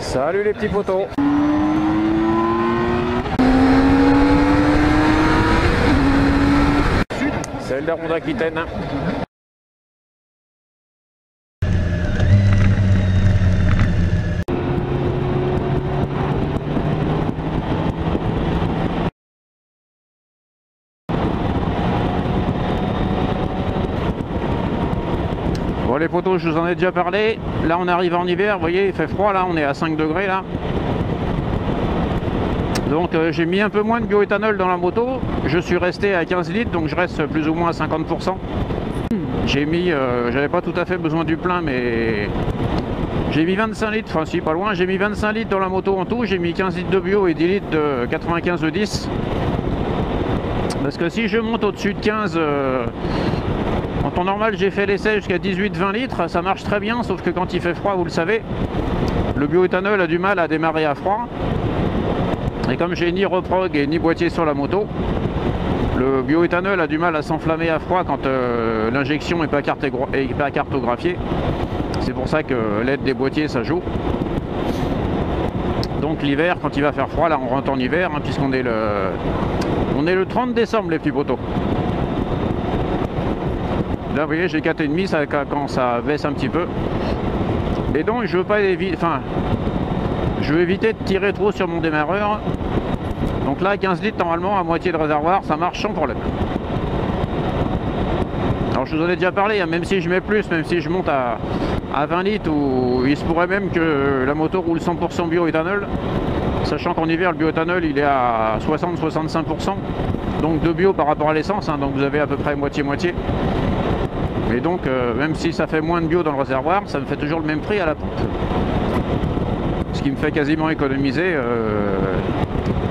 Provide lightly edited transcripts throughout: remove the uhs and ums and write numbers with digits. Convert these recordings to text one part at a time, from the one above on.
Salut les petits potos. C'est le Ronde Aquitaine. Bon les potos, je vous en ai déjà parlé. Là on arrive en hiver, vous voyez, il fait froid là, on est à 5 degrés là. Donc j'ai mis un peu moins de bioéthanol dans la moto. Je suis resté à 15 litres, donc je reste plus ou moins à 50%. J'ai mis, j'avais pas tout à fait besoin du plein, mais j'ai mis 25 litres, enfin si pas loin, j'ai mis 25 litres dans la moto en tout. J'ai mis 15 litres de bio et 10 litres de 95 de 10. Parce que si je monte au-dessus de 15, en temps normal j'ai fait l'essai jusqu'à 18-20 litres, ça marche très bien, sauf que quand il fait froid, vous le savez, le bioéthanol a du mal à démarrer à froid. Et comme j'ai ni reprog et ni boîtier sur la moto, le bioéthanol a du mal à s'enflammer à froid quand l'injection n'est pas cartographiée. C'est pour ça que l'aide des boîtiers ça joue. Donc l'hiver, quand il va faire froid, là on rentre en hiver, hein, puisqu'on est le 30 décembre les petits potos. Là vous voyez j'ai 4,5, ça quand ça baisse un petit peu. Et donc je veux pas éviter, enfin je veux éviter de tirer trop sur mon démarreur. Donc là 15 litres normalement à moitié de réservoir, ça marche sans problème. Alors je vous en ai déjà parlé, hein, même si je mets plus, même si je monte à 20 litres, ou il se pourrait même que la moto roule 100% bioéthanol, sachant qu'en hiver le bioéthanol il est à 60-65%, donc de bio par rapport à l'essence, hein, donc vous avez à peu près moitié-moitié. Et donc même si ça fait moins de bio dans le réservoir, ça me fait toujours le même prix à la pompe. Ce qui me fait quasiment économiser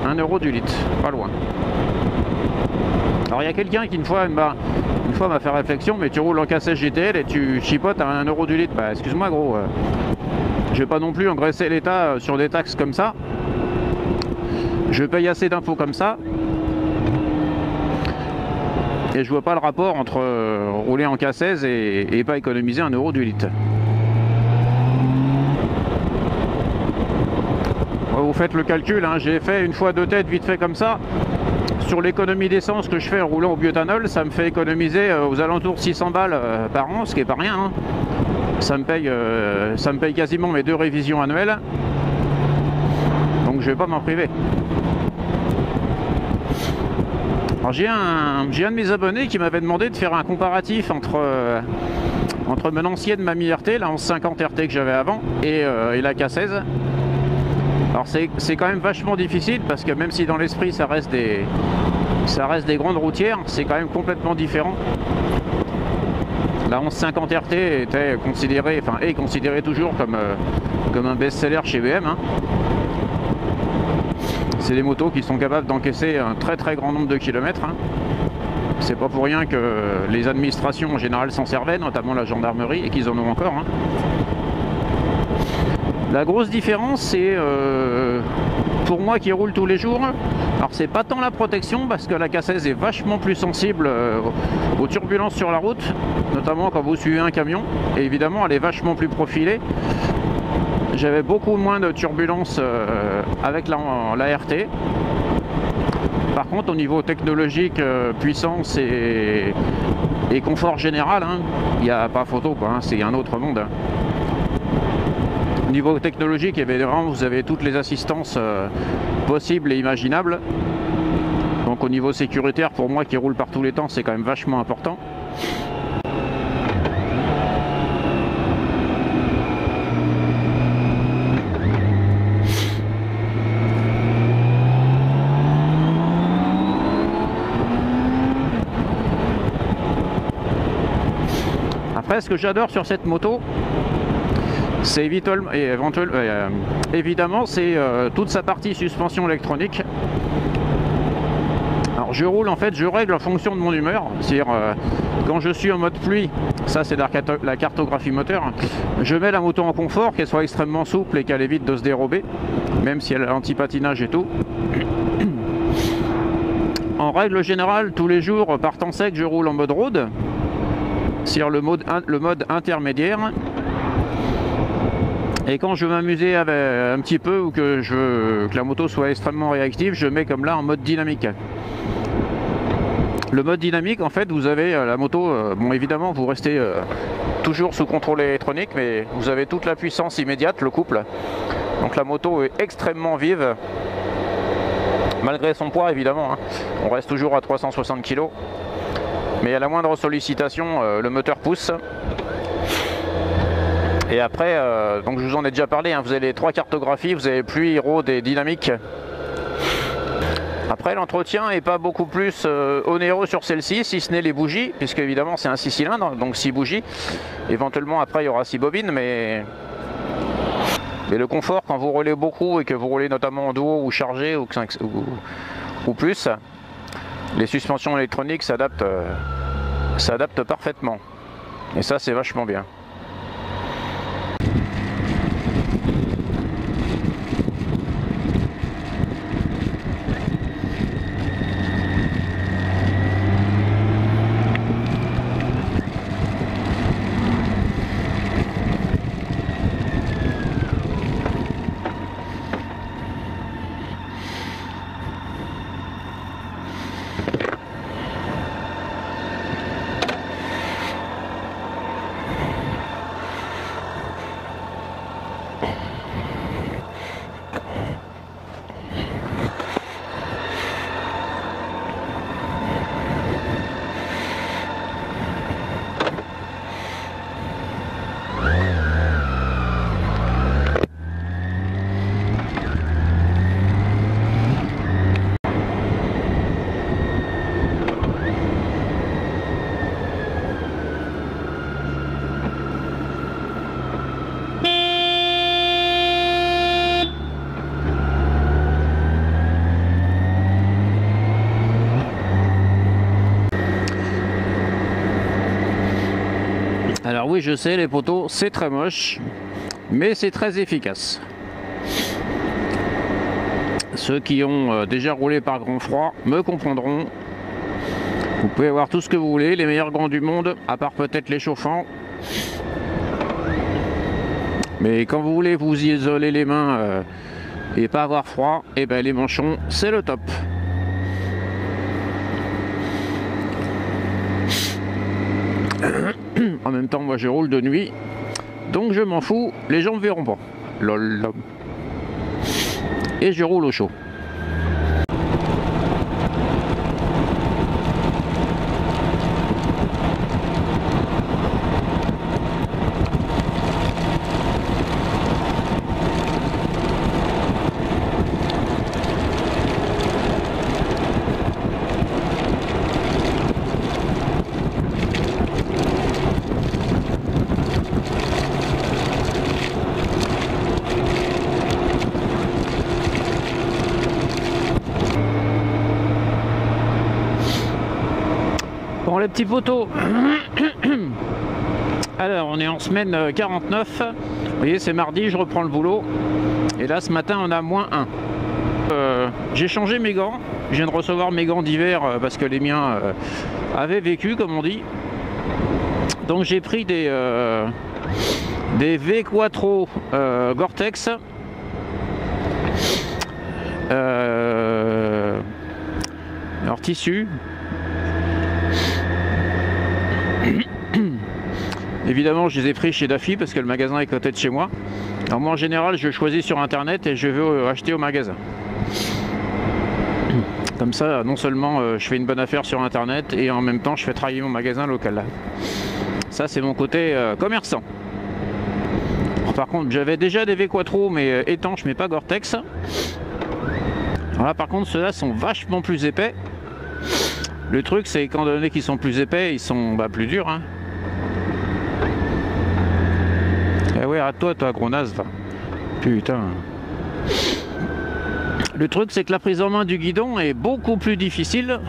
1 euro du litre, pas loin. Alors il y a quelqu'un qui une fois m'a fait réflexion, mais tu roules en K16 GTL et tu chipotes à 1 euro du litre. Bah excuse-moi gros, je vais pas non plus engraisser l'État sur des taxes comme ça. Je paye assez d'impôts comme ça. Et je vois pas le rapport entre rouler en K16 et pas économiser 1 euro du litre. Vous faites le calcul, hein, j'ai fait une fois de tête vite fait comme ça. Sur l'économie d'essence que je fais en roulant au bioéthanol, ça me fait économiser aux alentours de 600 balles par an, ce qui est pas rien. Hein. Ça me paye quasiment mes 2 révisions annuelles. Donc je vais pas m'en priver. Alors j'ai un de mes abonnés qui m'avait demandé de faire un comparatif entre mon ancienne Mami RT, la 1150 RT que j'avais avant, et la K16. Alors c'est quand même vachement difficile parce que même si dans l'esprit ça reste des grandes routières, c'est quand même complètement différent. La 1150 RT était considérée, enfin est considérée toujours comme un best-seller chez BM. Hein. C'est des motos qui sont capables d'encaisser un très grand nombre de kilomètres. Hein. C'est pas pour rien que les administrations en général s'en servaient, notamment la gendarmerie, et qu'ils en ont encore. Hein. La grosse différence, c'est pour moi qui roule tous les jours, alors c'est pas tant la protection, parce que la K16 est vachement plus sensible aux turbulences sur la route, notamment quand vous suivez un camion, et évidemment elle est vachement plus profilée. J'avais beaucoup moins de turbulences avec la RT. Par contre au niveau technologique, puissance et confort général, hein, il n'y a pas photo quoi, hein, c'est un autre monde. Hein. Au niveau technologique, évidemment, vous avez toutes les assistances possibles et imaginables. Donc au niveau sécuritaire, pour moi qui roule par tous les temps, c'est quand même vachement important. Après, ce que j'adore sur cette moto, c'est évidemment c'est toute sa partie suspension électronique. Alors je roule en fait, je règle en fonction de mon humeur, c'est-à-dire quand je suis en mode pluie, ça c'est la cartographie moteur, je mets la moto en confort, qu'elle soit extrêmement souple et qu'elle évite de se dérober, même si elle a l'anti-patinage et tout. En règle générale, tous les jours par temps sec, je roule en mode road, c'est-à-dire le mode intermédiaire. Et quand je veux m'amuser un petit peu ou que je veux que la moto soit extrêmement réactive, je mets comme là en mode dynamique. Le mode dynamique, en fait, vous avez la moto, bon évidemment vous restez toujours sous contrôle électronique, mais vous avez toute la puissance immédiate, le couple. Donc la moto est extrêmement vive, malgré son poids évidemment, hein. On reste toujours à 360 kg, mais à la moindre sollicitation, le moteur pousse. Et après, donc je vous en ai déjà parlé, hein, vous avez les 3 cartographies, vous avez pluie, hydro et dynamique. Après, l'entretien n'est pas beaucoup plus onéreux sur celle-ci, si ce n'est les bougies, puisque évidemment c'est un 6 cylindres, donc 6 bougies. Éventuellement après il y aura 6 bobines, mais le confort, quand vous roulez beaucoup et que vous roulez notamment en duo ou chargé ou plus, les suspensions électroniques s'adaptent parfaitement. Et ça c'est vachement bien. Alors oui, je sais, les poteaux, c'est très moche, mais c'est très efficace. Ceux qui ont déjà roulé par grand froid me comprendront. Vous pouvez avoir tout ce que vous voulez, les meilleurs gants du monde, à part peut-être les chauffants. Mais quand vous voulez vous isoler les mains et pas avoir froid, et ben les manchons, c'est le top. En même temps, moi je roule de nuit, donc je m'en fous, les gens ne verront pas. Lol. Et je roule au chaud. Bon, les petits poteaux. Alors, on est en semaine 49. Vous voyez, c'est mardi, je reprends le boulot. Et là, ce matin, on a -1. J'ai changé mes gants. Je viens de recevoir mes gants d'hiver parce que les miens avaient vécu, comme on dit. Donc, j'ai pris des V-Quattro Gore-Tex. Alors, tissu. Évidemment, je les ai pris chez Daffy parce que le magasin est à côté de chez moi. Alors moi, en général, je choisis sur internet et je vais acheter au magasin. Comme ça, non seulement je fais une bonne affaire sur internet et en même temps, je fais travailler mon magasin local. Ça, c'est mon côté commerçant. Alors, par contre, j'avais déjà des V-Quattro, mais étanches, mais pas Gore-Tex. Alors là, par contre, ceux-là sont vachement plus épais. Le truc, c'est qu'étant donné qu'ils sont plus épais, ils sont plus durs. Hein. Eh ouais, arrête-toi, toi, gros naze. Putain. Le truc, c'est que la prise en main du guidon est beaucoup plus difficile.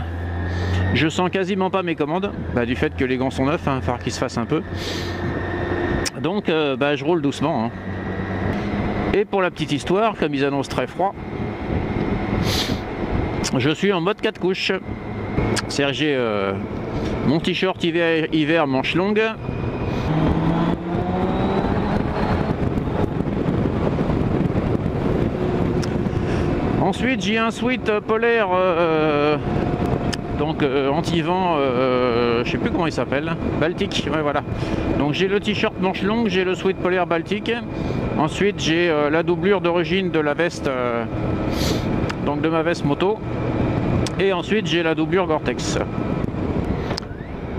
Je sens quasiment pas mes commandes, du fait que les gants sont neufs, il va falloir qu'ils se fassent un peu. Donc, je roule doucement. Hein. Et pour la petite histoire, comme ils annoncent très froid, je suis en mode 4 couches. C'est-à-dire j'ai mon t-shirt hiver manche longue, Ensuite j'ai un sweat polaire donc anti-vent, je sais plus comment il s'appelle, Baltique, ouais, voilà. Donc j'ai le t-shirt manche longue, j'ai le sweat polaire Baltique. Ensuite j'ai la doublure d'origine de la veste, donc de ma veste moto. Et ensuite j'ai la doublure Gore-Tex.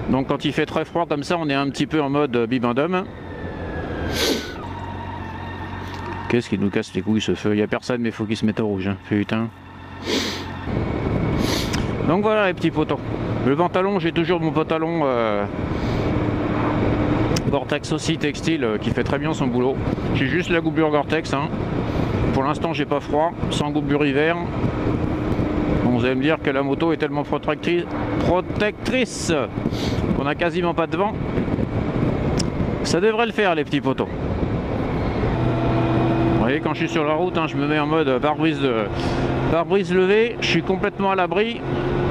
Donc quand il fait très froid comme ça, on est un petit peu en mode bibendum. Qu'est-ce qui nous casse les couilles ce feu? Il n'y a personne mais il faut qu'il se mette au rouge, hein. Putain. Donc voilà les petits potos. Le pantalon, j'ai toujours mon pantalon Gore-Tex aussi textile qui fait très bien son boulot. J'ai juste la doublure Gore-Tex, hein. Pour l'instant j'ai pas froid, sans doublure hiver. Bon, vous allez me dire que la moto est tellement protectrice qu'on a quasiment pas de vent. Ça devrait le faire les petits potos. Vous voyez, quand je suis sur la route, hein, je me mets en mode pare-brise levé, je suis complètement à l'abri.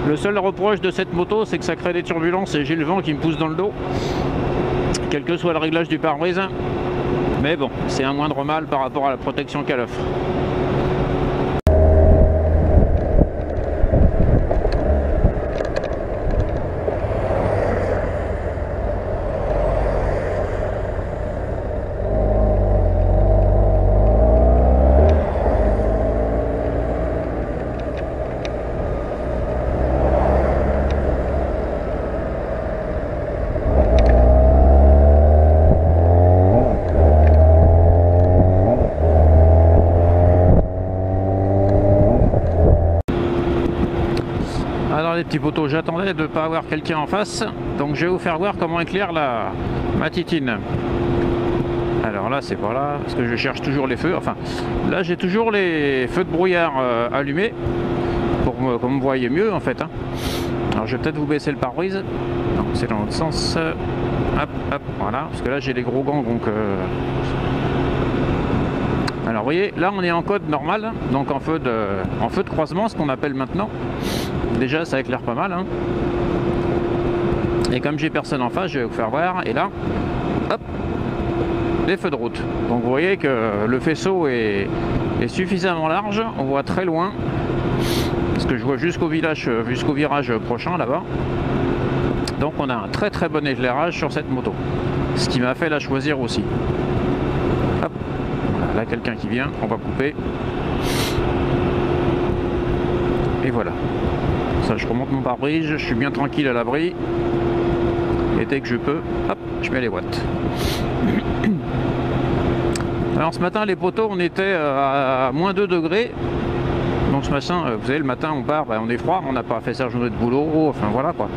Le seul reproche de cette moto, c'est que ça crée des turbulences et j'ai le vent qui me pousse dans le dos, quel que soit le réglage du pare-brise. Mais bon, c'est un moindre mal par rapport à la protection qu'elle offre. Les petits potos, j'attendais de ne pas avoir quelqu'un en face, donc je vais vous faire voir comment éclaire ma titine. Alors là c'est pas là, parce que je cherche toujours les feux, enfin là j'ai toujours les feux de brouillard allumés, pour que vous me voyez mieux en fait, hein. Alors je vais peut-être vous baisser le pare-brise, non c'est dans l'autre sens, hop hop, voilà, parce que là j'ai les gros gants donc... Alors vous voyez, là on est en code normal, donc en feu de croisement, ce qu'on appelle maintenant. Déjà ça éclaire pas mal, hein. Et comme j'ai personne en face, je vais vous faire voir, et là, hop, les feux de route. Donc vous voyez que le faisceau est suffisamment large, on voit très loin, parce que je vois jusqu'au virage prochain là-bas. Donc on a un très très bon éclairage sur cette moto, ce qui m'a fait la choisir aussi. Hop, là quelqu'un qui vient, on va couper. Et voilà. Ça, je remonte mon pare-brise, je suis bien tranquille à l'abri. Et dès que je peux, hop, je mets les watts. Alors ce matin, les potos, on était à moins 2 degrés. Donc ce matin, vous savez, le matin, on part, on est froid, on n'a pas fait sa journée de boulot, enfin voilà quoi.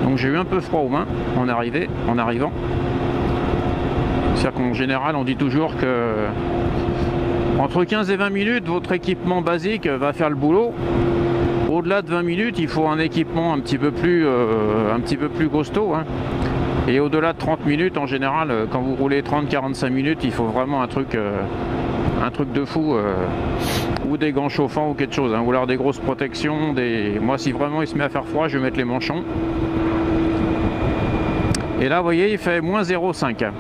Donc j'ai eu un peu froid aux mains en arrivant. C'est-à-dire qu'en général, on dit toujours que entre 15 et 20 minutes, votre équipement basique va faire le boulot. Au-delà de 20 minutes, il faut un équipement un petit peu plus costaud, hein. Et au-delà de 30 minutes, en général, quand vous roulez 30-45 minutes, il faut vraiment un truc de fou, ou des gants chauffants ou quelque chose, hein, ou alors des grosses protections. Moi, si vraiment il se met à faire froid, je vais mettre les manchons. Et là, vous voyez, il fait moins 0,5.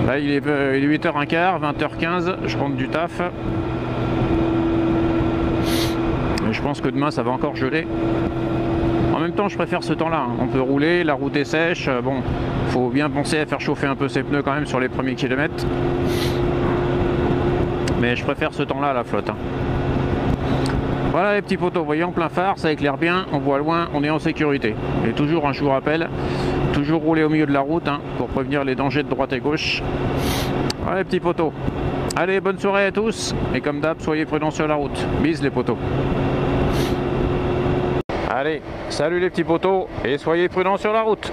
Là, il est 8h15, 20h15, je rentre du taf. Je pense que demain ça va encore geler. En même temps je préfère ce temps-là, hein. On peut rouler, la route est sèche, bon, faut bien penser à faire chauffer un peu ses pneus quand même sur les premiers kilomètres. Mais je préfère ce temps-là à la flotte, hein. Voilà les petits potos, vous voyez en plein phare, ça éclaire bien, on voit loin, on est en sécurité. Et toujours, je vous rappelle, toujours rouler au milieu de la route, hein, pour prévenir les dangers de droite et gauche. Voilà les petits potos. Allez, bonne soirée à tous, et comme d'hab, soyez prudents sur la route. Bis les potos. Allez, salut les petits potos, et soyez prudents sur la route.